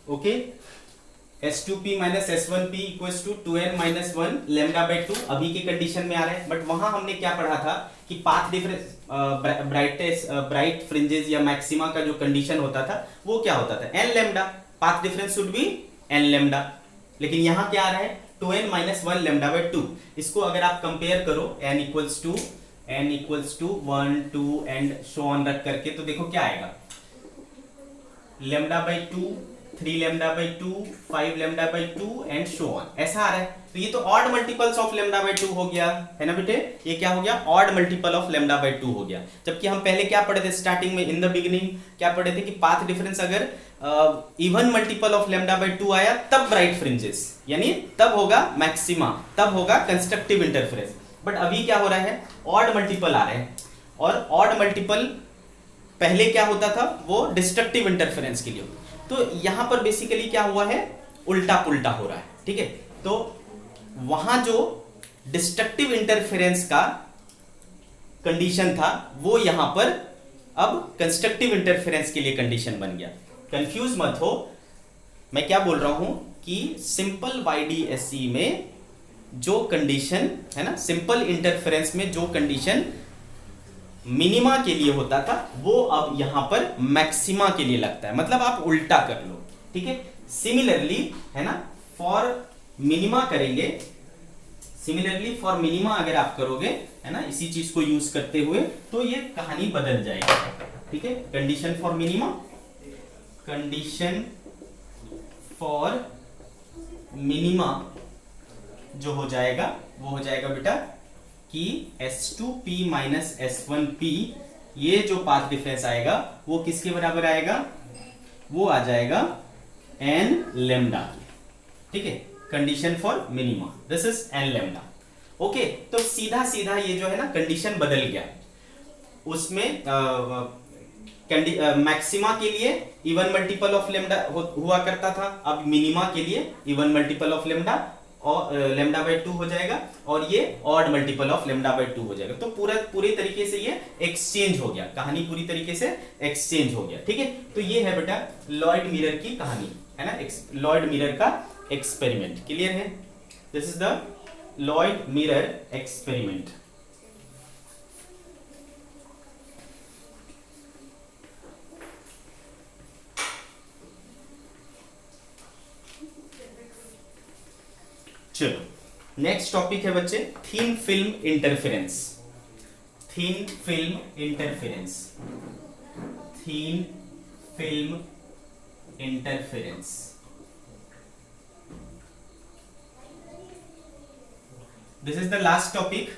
[SPEAKER 1] okay, S2P minus S1P equals to 2n minus one lambda by two अभी के कंडीशन में आ रहा है। बट वहां हमने क्या पढ़ा था कि पाथ डिफरेंस, ब्राइट फ्रिंजेस या मैक्सिमा का जो कंडीशन होता था वो क्या होता था, N lambda, path difference should be N lambda. लेकिन यहां क्या आ रहा है, 2n minus one lambda by two. इसको अगर आप कंपेयर करो n equals to 1 2 and so on रख करके, तो देखो क्या आएगा, lambda by two, 3 lambda by two, 5 lambda by two and so on, ऐसा आ रहा है। तो ये तो odd multiples of lambda by to हो गया, है ना बेटे, ये क्या हो गया, odd multiple of lambda by to हो गया। जबकि हम पहले क्या पढ़े थे स्टार्टिंग में, इन द बिगिनिंग क्या पढ़े थे कि पाथ डिफरेंस अगर even multiple of lambda by to आया तब ब्राइट फ्रिंजेस, यानी तब होगा मैक्सिमा, तब होगा कंस्ट्रक्टिव इंटरफेरेंस। बट अभी क्या हो रहा है, ऑड मल्टीपल आ रहे हैं, और ऑड मल्टीपल पहले क्या होता था, वो डिस्ट्रक्टिव इंटरफेरेंस के लिए। तो यहां पर बेसिकली क्या हुआ है, उल्टा पुल्टा हो रहा है, ठीक है। तो वहां जो डिस्ट्रक्टिव इंटरफेरेंस का कंडीशन था वो यहां पर अब कंस्ट्रक्टिव इंटरफेरेंस के लिए कंडीशन बन गया। कंफ्यूज मत हो, मैं क्या बोल रहा हूं कि सिंपल YDAC में जो कंडीशन है ना, सिंपल इंटरफेरेंस में जो कंडीशन मिनिमा के लिए होता था वो अब यहां पर मैक्सिमा के लिए लगता है, मतलब आप उल्टा कर लो, ठीक है। सिमिलरली, है ना, फॉर मिनिमा करेंगे, सिमिलरली फॉर मिनिमा अगर आप करोगे, है ना, इसी चीज को यूज करते हुए, तो ये कहानी बदल जाएगी, ठीक है। Condition for minima, condition for minima जो हो जाएगा वो हो जाएगा बेटा कि S2P माइनस S1P, ये जो पाथ डिफरेंस आएगा वो किसके बराबर आएगा, वो आ जाएगा n लेमडा, ठीक है। Condition for minima, this is n lambda, okay. तो सीधा सीधा ये जो है ना कंडीशन बदल गया, उसमें मैक्सिमा के लिए इवन मल्टीपल ऑफ लेमडा हुआ करता था, अब मिनिमा के लिए even multiple of lambda lambda by 2 हो जाएगा और ये odd multiple of lambda by 2 हो जाएगा। तो पूरी तरीके से ये एक्सचेंज हो गया, कहानी पूरी तरीके से एक्सचेंज हो गया। ठीक है, तो ये है बेटा लॉयड मिरर की कहानी, है ना, लॉयड मिरर का एक्सपेरिमेंट। क्लियर है? This is the Lloyd mirror experiment. चलो नेक्स्ट टॉपिक है बच्चे thin film interference. Thin film interference, thin film interference. This is the last topic,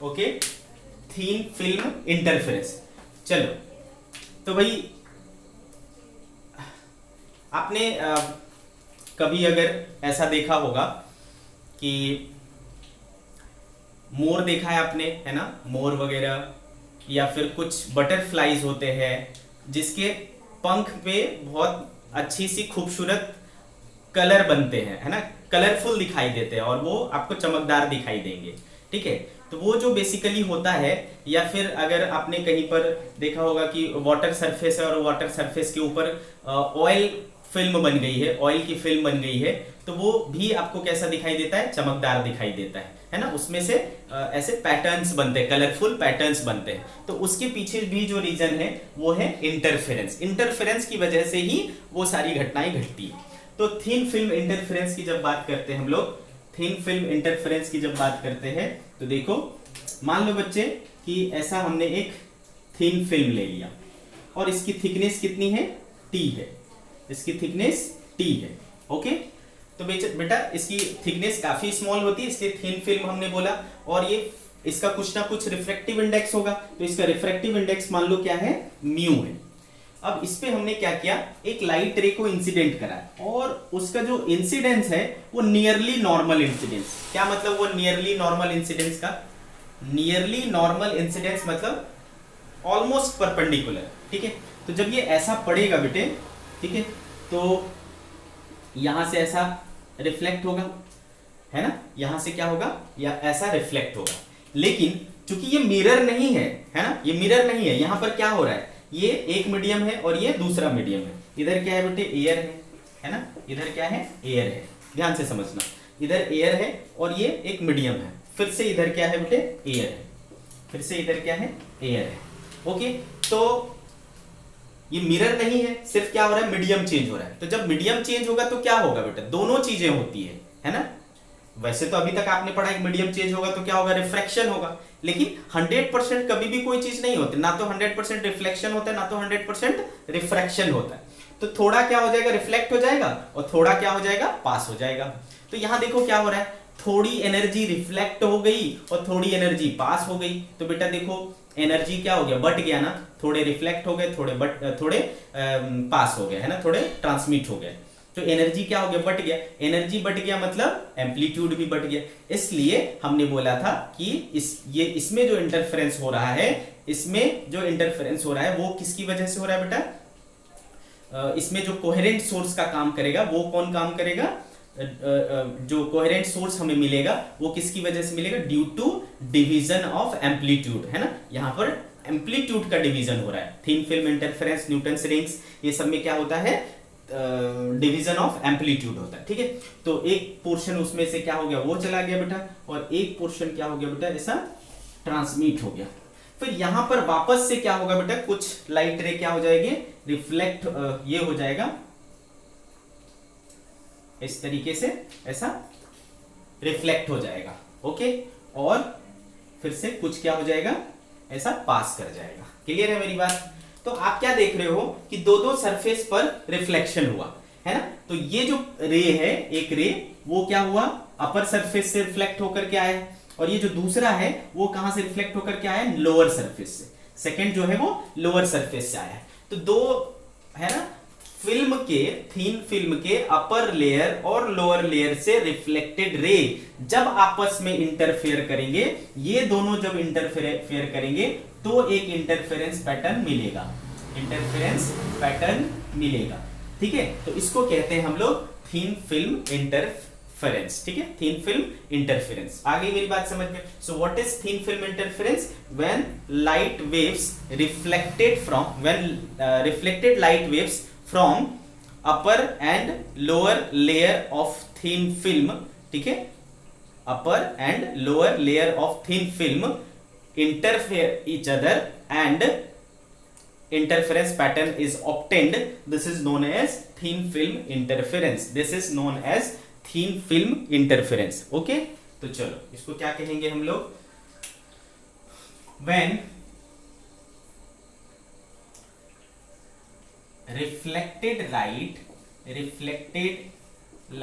[SPEAKER 1] okay, thin film interference. चलो तो भाई आपने कभी अगर ऐसा देखा होगा कि मोर देखा है आपने, है ना, मोर वगैरह, या फिर कुछ बटरफ्लाईज होते हैं जिसके पंख पे बहुत अच्छी सी खूबसूरत कलर बनते हैं, है ना, कलरफुल दिखाई देते हैं और वो आपको चमकदार दिखाई देंगे। ठीक है, तो वो जो बेसिकली होता है, या फिर अगर आपने कहीं पर देखा होगा कि वाटर सरफेस है और वाटर सरफेस के ऊपर ऑयल फिल्म बन गई है, ऑयल की फिल्म बन गई है, तो वो भी आपको कैसा दिखाई देता है? चमकदार दिखाई देता है ना, उसमें से ऐसे पैटर्न्स बनते हैं, कलरफुल पैटर्न्स बनते हैं। तो उसके पीछे भी जो रीजन है वो है इंटरफेरेंस। इंटरफेरेंस की वजह से ही वो सारी घटनाएं घटती है। तो थिन फिल्म इंटरफेरेंस की जब बात करते हैं हम लोग, थिन फिल्म इंटरफेरेंस की जब बात करते हैं तो देखो, मान लो बच्चे कि ऐसा हमने एक थिन फिल्म ले लिया और इसकी थिकनेस कितनी है? टी है, इसकी थिकनेस टी है। ओके, तो बेटा इसकी थिकनेस काफी स्मॉल होती है, इसलिए थिन फिल्म हमने बोला, और ये इसका कुछ ना कुछ रिफ्रैक्टिव इंडेक्स होगा, तो इसका रिफ्रैक्टिव इंडेक्स मान लो क्या है? म्यू है। अब इस पे हमने क्या किया? एक लाइट रे को इंसिडेंट करा और उसका जो इंसिडेंस है वो नियरली नॉर्मल इंसिडेंस। क्या मतलब वो नियरली नॉर्मल इंसिडेंस का? नियरली नॉर्मल इंसिडेंस मतलब ऑलमोस्ट परपेंडिकुलर। ठीक है, तो जब ये ऐसा पड़ेगा बेटे, ठीक है, तो यहां से ऐसा रिफ्लेक्ट होगा, है ना, यहां से क्या होगा? या ऐसा रिफ्लेक्ट होगा। लेकिन चूंकि ये मिरर नहीं है, है ना, ये मिरर नहीं है, यहां पर क्या हो रहा है? ये एक मीडियम है और ये दूसरा मीडियम है। इधर क्या है बेटे? एयर है ना, इधर क्या है? एयर है। ध्यान से समझना, इधर एयर है और ये एक मीडियम है। फिर से इधर क्या है बेटे? एयर है। फिर से इधर क्या है? एयर है। ओके, तो ये मिरर नहीं है, सिर्फ क्या हो रहा है? मीडियम चेंज हो रहा है। तो जब मीडियम चेंज होगा तो क्या होगा बेटा? दोनों चीजें होती है ना। वैसे तो अभी तक आपने पढ़ा है मीडियम चेंज होगा तो क्या होगा? रिफ्रैक्शन होगा। लेकिन 100% कभी भी कोई चीज नहीं होती, ना तो 100% रिफ्लेक्शन होता है, ना तो 100% रिफ्रैक्शन होता है। तो थोड़ा क्या हो जाएगा? रिफ्लेक्ट हो जाएगा और थोड़ा क्या हो जाएगा? पास हो जाएगा। तो यहां देखो क्या हो रहा है, थोड़ी एनर्जी रिफ्लेक्ट हो गई और थोड़ी एनर्जी पास हो गई। तो बेटा देखो एनर्जी क्या हो गया? बट गया ना, थोड़े रिफ्लेक्ट हो गए, थोड़े पास हो गए, है ना, थोड़े ट्रांसमिट हो गए। तो एनर्जी क्या हो गया? बट गया। एनर्जी बट गया मतलब एम्पलीट्यूड भी बट गया। इसलिए हमने बोला था कि इसमें जो इंटरफेरेंस हो रहा है, इसमें जो इंटरफेरेंस हो रहा है वो किसकी वजह से हो रहा है बेटा? इसमें जो कोहेरेंट सोर्स का काम करेगा वो कौन काम करेगा? जो कोहेरेंट सोर्स हमें मिलेगा वो किसकी वजह से मिलेगा? Due to division of amplitude, है ना। यहाँ पर एम्पलीट्यूड का डिवीजन हो रहा है। Thin film interference, Newton's rings, ये सब में क्या होता है? डिवीजन ऑफ एम्पलीट्यूड होता है। ठीक है, तो एक पोर्शन उसमें से क्या हो गया? वो चला गया बेटा, और एक पोर्शन क्या हो गया बेटा? ऐसा ट्रांसमिट हो गया। फिर यहां पर वापस से क्या होगा बेटा? कुछ लाइट रे क्या हो जाएगी? रिफ्लेक्ट, ये हो जाएगा इस तरीके से, ऐसा रिफ्लेक्ट हो जाएगा। ओके, और फिर से कुछ क्या हो जाएगा? ऐसा पास कर जाएगा। क्लियर है मेरी बात? तो आप क्या देख रहे हो कि दो सरफेस पर रिफ्लेक्शन हुआ, है ना। तो ये जो रे है, एक रे, वो क्या हुआ? अपर सरफेस से रिफ्लेक्ट होकर के आया, और ये जो दूसरा है वो कहां से रिफ्लेक्ट होकर के आया? लोअर सरफेस से। सेकंड जो है वो लोअर सरफेस से आया। तो दो, है ना, फिल्म के, थिन फिल्म के अपर लेयर और लोअर लेयर से रिफ्लेक्टेड रे जब आपस में इंटरफेयर करेंगे, ये दोनों जब इंटरफेयर करेंगे तो एक इंटरफेरेंस पैटर्न मिलेगा। इंटरफेरेंस पैटर्न मिलेगा। ठीक है, तो इसको कहते हैं हम लोग थिन फिल्म इंटरफेरेंस। इंटरफेरेंस, ठीक है, थिन फिल्म इंटरफेरेंस। आ गई मेरी बात समझ में? So what is thin film interference? When light waves reflected from reflected light waves from upper and lower layer of thin film, ठीक है, upper and lower layer of thin film interfere each other and interference pattern is obtained. This is known as thin film interference. This is known as thin film interference. Okay, तो चलो इसको क्या कहेंगे हम लोग? When reflected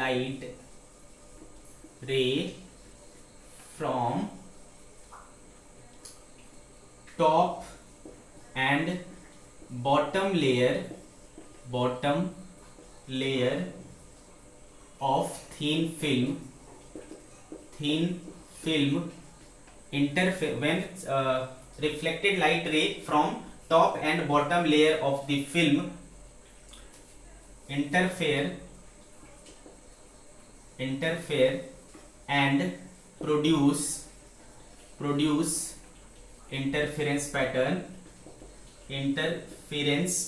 [SPEAKER 1] light ray from top and bottom layer of thin film interfere when reflected light ray from top and bottom layer of the film interfere and produce interference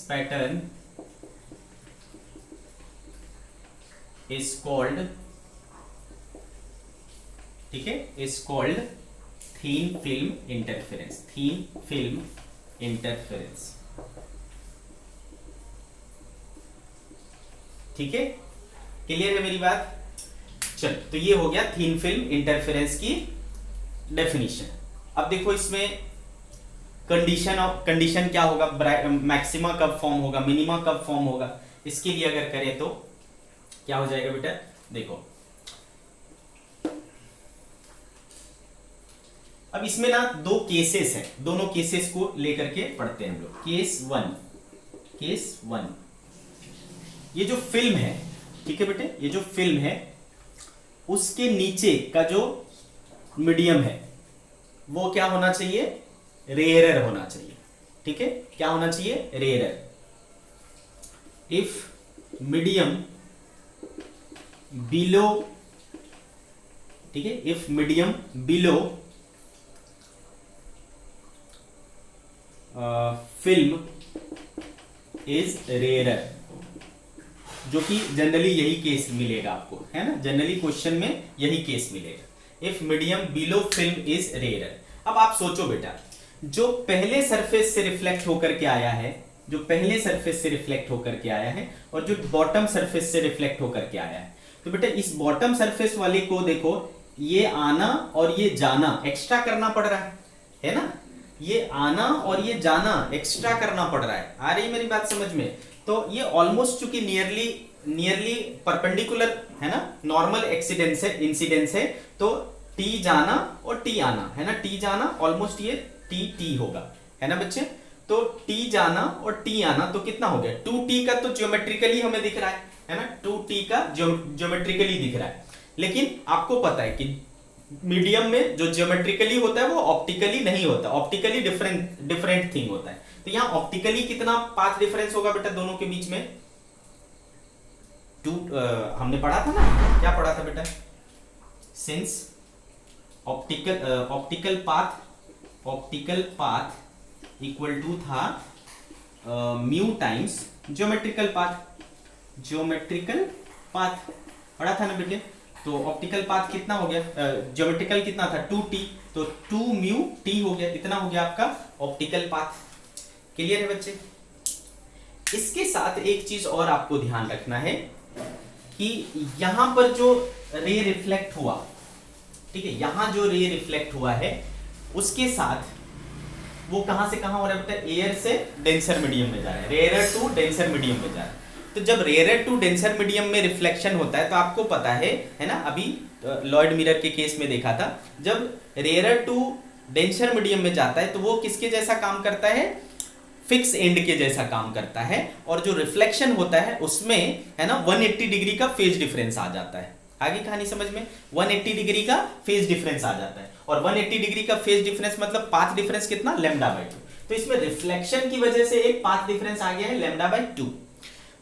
[SPEAKER 1] pattern is called, ठीक है, is called thin film interference, ठीक है, क्लियर है मेरी बात? चल, तो ये हो गया थिन फिल्म इंटरफेरेंस की डेफिनेशन। अब देखो इसमें कंडीशन क्या होगा, मैक्सिमा कब फॉर्म होगा, मिनिमा कब फॉर्म होगा, इसके लिए अगर करें तो क्या हो जाएगा बेटा? देखो अब इसमें ना दो केसेस हैं, दोनों केसेस को लेकर के पढ़ते हैं हम लोग। केस वन, ये जो फिल्म है, ठीक है बेटे, ये जो फिल्म है उसके नीचे का जो मीडियम है वो क्या होना चाहिए? रेयरर होना चाहिए, ठीक है, क्या होना चाहिए? रेयरर। इफ मीडियम बिलो, ठीक है, if medium below film is rarer, जो कि जनरली यही केस मिलेगा आपको, है ना, जनरली क्वेश्चन में यही केस मिलेगा। If medium below film is rarer. अब आप सोचो बेटा, जो पहले सरफेस से रिफ्लेक्ट होकर के आया है, और जो बॉटम सरफेस से रिफ्लेक्ट होकर के आया है, तो बेटा इस बॉटम सरफेस वाले को देखो, ये आना और ये जाना एक्स्ट्रा करना पड़ रहा है ना, ये आना और ये जाना एक्स्ट्रा करना पड़ रहा है। आ रही मेरी बात समझ में? तो ये ऑलमोस्ट चूंकि नियरली परपेंडिकुलर है ना, नॉर्मल इंसिडेंस है, तो टी जाना और टी आना है ना, टी जाना ऑलमोस्ट ये टी होगा, है ना बच्चे? तो टी जाना और टी आना तो कितना हो गया? 2t का तो ज्योमेट्रिकली हमें दिख रहा है ना, 2t का ज्योमेट्रिकली दिख रहा है, लेकिन आपको पता है कि मीडियम में जो ज्योमेट्रिकली होता है वो ऑप्टिकली नहीं होता, ऑप्टिकली डिफरेंट थिंग होता है। तो यहाँ ऑप्टिकली कितना पाथ डिफरेंस होगा बेटा दोनों के बीच में? हमने पढ़ा था ना, क्या पढ़ा था बेटा? Since optical path equal to था म्यू टाइम्स ज्योमेट्रिकल पाथ पढ़ा था ना बेटे? तो ऑप्टिकल पाथ कितना हो गया? ज्योमेट्रिकल कितना था? 2t, तो 2 म्यू t हो गया, इतना हो गया आपका ऑप्टिकल पाथ। क्लियर है बच्चे? इसके साथ एक चीज और आपको ध्यान रखना है कि यहां पर जो रे रिफ्लेक्ट हुआ, ठीक है, यहां जो रे रिफ्लेक्ट हुआ है उसके साथ वो कहां से कहां हो रहा है बेटा? एयर से डेंसर मीडियम में जा रहा है, रेयरर टू डेंसर मीडियम में जा रहा है। तो जब रेयरर टू डेंसर मीडियम में रिफ्लेक्शन होता है तो आपको पता है ना, अभी लॉयड मिरर के केस में देखा था, जब रेयरर टू डेंसर मीडियम में जाता है तो वो किसके जैसा काम करता है? फिक्स एंड के जैसा काम करता है, और जो रिफ्लेक्शन होता है उसमें है ना 180 डिग्री का फेज डिफरेंस आ जाता है। आगे कहानी समझ में? 180 डिग्री का फेज डिफरेंस आ जाता है, और 180 डिग्री का फेज डिफरेंस मतलब पाथ डिफरेंस कितना? λ/2। तो इसमें रिफ्लेक्शन की वजह से एक पाथ डिफरेंस आ गया है λ/2।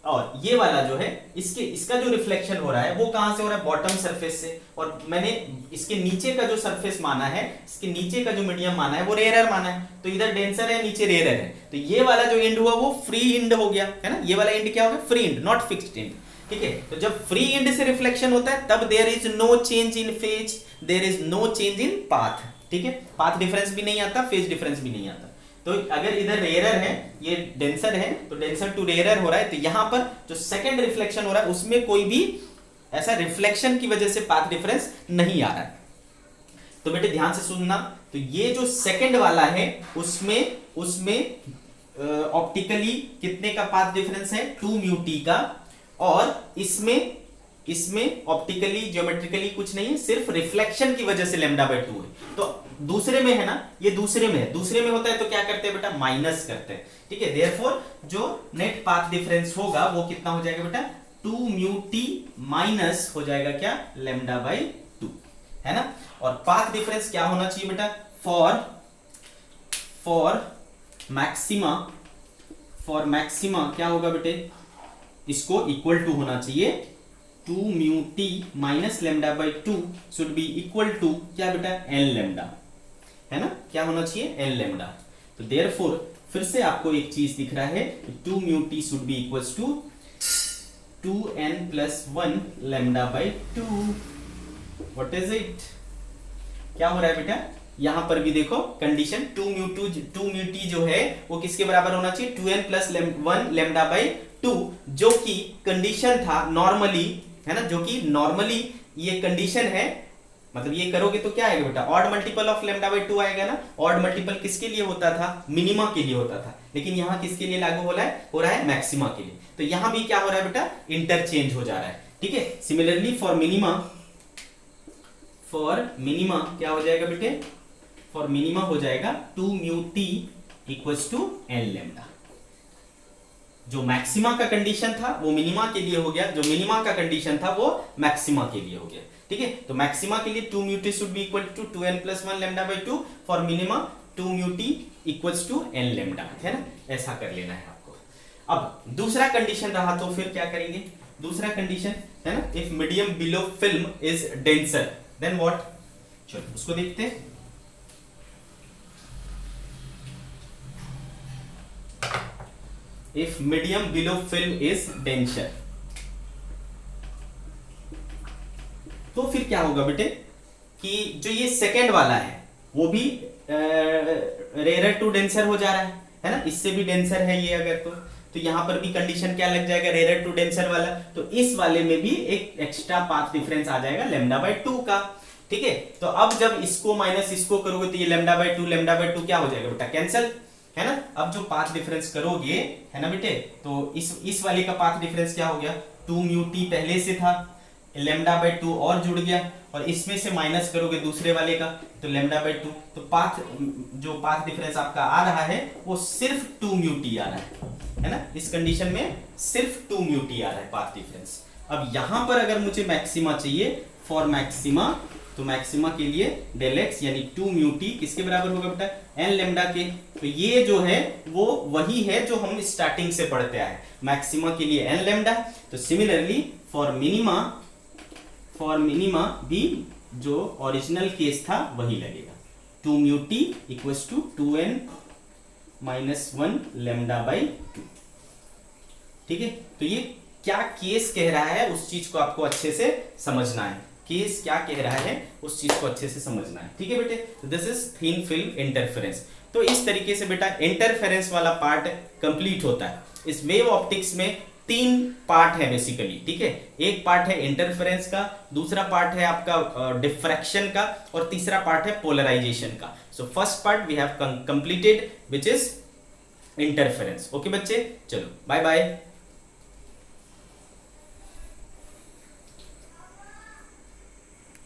[SPEAKER 1] और ये वाला जो है इसका जो रिफ्लेक्शन हो रहा है वो कहां से हो रहा है, बॉटम सरफेस से, और मैंने इसके नीचे का जो सरफेस माना है, इसके नीचे का जो मीडियम माना है वो रेयरर माना है, तो इधर डेंसर है नीचे रेयरर है, तो ये वाला जो एंड हुआ वो फ्री एंड हो गया है ना, ये वाला एंड क्या हो गया, free and, not fixed and. ठीक है, तो जब फ्री एंड से रिफ्लेक्शन होता है तब there is no change in phase, there is no change in path. ठीक है, पाथ डिफरेंस भी नहीं आता, फेज डिफरेंस भी नहीं आता। तो अगर इधर रेयरर है, ये डेंसर है, तो डेंसर टू रेयरर हो रहा है, तो यहां पर जो सेकंड रिफ्लेक्शन हो रहा है उसमें कोई भी ऐसा रिफ्लेक्शन की वजह से पाथ डिफरेंस नहीं आ रहा है। तो बेटे ध्यान से सुनना, तो ये जो सेकंड वाला है उसमें ऑप्टिकली कितने का पाथ डिफरेंस है, 2 म्यू टी का, और इसमें ऑप्टिकली ज्योमेट्रिकली कुछ नहीं है, सिर्फ रिफ्लेक्शन की वजह से λ/2 है। तो दूसरे में है ना, ये दूसरे में है, दूसरे में होता है तो क्या करते हैं बेटा, माइनस करते हैं। ठीक है, देयरफॉर जो नेट पाथ डिफरेंस होगा वो कितना हो जाएगा बेटा, 2 म्यू टी माइनस हो जाएगा क्या, λ/2 है ना। और पाथ डिफरेंस क्या होना चाहिए बेटा, फॉर मैक्सिमा क्या होगा बेटे, इसको इक्वल टू होना चाहिए 2 mu t minus λ/2 should be equal to क्या बेटा, n लैम्डा, है ना, क्या होना चाहिए, n लैम्डा। तो देयरफॉर फिर से आपको एक चीज दिख रहा है, 2 mu t should be equals to 2n+1 λ/2। What is it, क्या हो रहा है बेटा, यहां पर भी देखो कंडीशन 2 म्यू टी जो है वो किसके बराबर होना चाहिए, 2n+1 λ/2, जो कि कंडीशन था नॉर्मली, है ना, जो कि नॉर्मली ये कंडीशन है, मतलब ये करोगे तो क्या आएगा बेटा, ऑड मल्टीपल ऑफ λ/2 आएगा ना। ऑड मल्टीपल किसके लिए होता था, मिनिमा के लिए होता था, लेकिन यहां किसके लिए लागू हो रहा है मैक्सिमा के लिए। तो यहां भी क्या हो रहा है बेटा, इंटरचेंज हो जा रहा है। ठीक है, सिमिलरली फॉर मिनिमा क्या हो जाएगा बेटे, फॉर मिनिमा हो जाएगा 2 mu T equals to n lambda. जो मैक्सिमा का कंडीशन था वो मिनिमा के लिए हो गया, जो मिनिमा का कंडीशन था वो मैक्सिमा के लिए हो गया। ठीक है, तो मैक्सिमा के लिए 2 mu t should be equal to 2n+1 λ/2, for minima 2 mu T equals to n lambda, है ना, ऐसा कर लेना है आपको। अब दूसरा कंडीशन रहा तो फिर क्या करेंगे, दूसरा कंडीशन है ना, if medium below film is denser then what, चलो उसको देखते हैं। If medium below film is denser, तो फिर क्या होगा बेटे कि जो ये सेकंड वाला है वो भी रेयर टू डेंसर हो जा रहा है ना, इससे भी डेंसर है ये अगर तो यहां पर भी कंडीशन क्या लग जाएगा, रेयर टू डेंसर वाला, तो इस वाले में भी एक एक्स्ट्रा पाथ डिफरेंस आ जाएगा λ/2 का। ठीक है, तो अब जब इसको माइनस इसको करोगे तो ये λ/2 क्या हो जाएगा बेटा, कैंसिल, है ना। अब जो पाथ डिफरेंस करोगे, है ना बेटे, तो इस वाले का पाथ डिफरेंस क्या हो गया, 2 म्यू टी पहले से था, λ/2 और जुड़ गया, और इसमें से माइनस करोगे दूसरे वाले का तो λ/2, तो जो पाथ डिफरेंस आपका आ रहा है वो सिर्फ 2 म्यू टी आ रहा है ना, इस कंडीशन में सिर्फ 2 म्यू टी आ रहा है पाथ डिफरेंस। अब यहां पर अगर मुझे मैक्सिमा चाहिए, फॉर मैक्सिमा, तो मैक्सिमा के लिए डेल एक्स यानी 2 म्यू टी किसके बराबर होगा बेटा, n लैम्डा के। तो ये जो है वो वही है जो हम स्टार्टिंग से पढ़ते आए, मैक्सिमा के लिए n लैम्डा। तो सिमिलरली फॉर मिनिमा भी जो ओरिजिनल केस था वही लगेगा, 2 mu T equals to 2n-1 λ/2। ठीक है, तो ये क्या केस कह रहा है उस चीज को आपको अच्छे से समझना है, केस क्या कह रहा है उस चीज को अच्छे से समझना है। ठीक है बेटे, this is thin film interference. तो इस तरीके से बेटा इंटरफेरेंस वाला पार्ट कंप्लीट होता है। इस वेव ऑप्टिक्स में 3 पार्ट है बेसिकली। ठीक है, एक पार्ट है इंटरफेरेंस का, दूसरा पार्ट है आपका डिफ्रैक्शन का, और तीसरा पार्ट है पोलराइजेशन का। So first part we have completed, which is interference. Okay बच्चे, चलो बाय बाय।